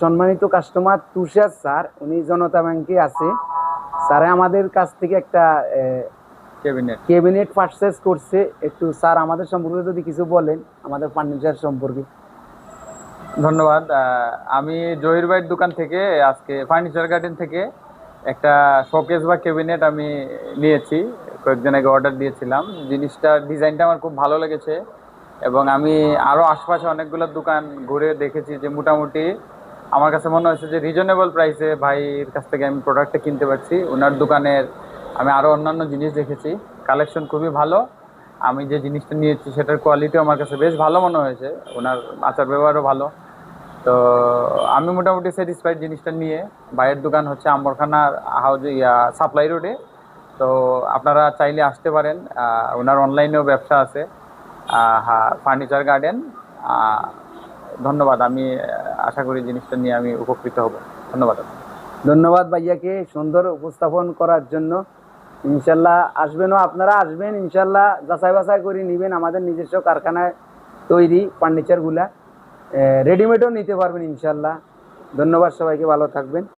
সম্মানিত কাস্টমার তুষার স্যার, উনি জনতা ব্যাংকে আছে। স্যারে আমাদের কাছ থেকে একটা ক্যাবিনেট পারচেজ করছে। একটু স্যার আমাদের সম্পর্কে যদি কিছু বলেন, আমাদের ফার্নিচার সম্পর্কে। ধন্যবাদ। আমি জহির ভাইয়ের দোকান থেকে আজকে ফার্নিচার গার্ডেন থেকে একটা শোকেস বা ক্যাবিনেট আমি নিয়েছি। কয়েকদিন আগে অর্ডার দিয়েছিলাম। জিনিসটা ডিজাইনটা আমার খুব ভালো লেগেছে এবং আমি আরও আশপাশে অনেকগুলো দোকান ঘুরে দেখেছি যে মোটামুটি আমার কাছে মনে হয়েছে যে রিজনেবল প্রাইসে ভাইয়ের কাছ থেকে আমি প্রোডাক্টটা কিনতে পারছি। ওনার দোকানের আমি আরও অন্যান্য জিনিস দেখেছি, কালেকশন খুবই ভালো। আমি যে জিনিসটা নিয়েছি সেটার কোয়ালিটিও আমার কাছে বেশ ভালো মনে হয়েছে, ওনার আচার ব্যবহারও ভালো। তো আমি মোটামুটি স্যাটিসফাইড জিনিসটা নিয়ে। ভাইয়ের দোকান হচ্ছে আম্বরখানার হাউজে সাপ্লাই রোডে। তো আপনারা চাইলে আসতে পারেন। ওনার অনলাইনেও ব্যবসা আছে, হ্যাঁ, ফার্নিচার গার্ডেন। ধন্যবাদ। আমি আশা করি জিনিসটা নিয়ে আমি উপকৃত হব। ধন্যবাদ। ধন্যবাদ ভাইয়াকে সুন্দর উপস্থাপন করার জন্য। ইনশাল্লাহ আসবেনও, আপনারা আসবেন ইনশাল্লাহ, যাচাই বাছাই করে নেবেন। আমাদের নিজস্ব কারখানায় তৈরি ফার্নিচারগুলা রেডিমেডও নিতে পারবেন ইনশাল্লাহ। ধন্যবাদ, সবাইকে ভালো থাকবেন।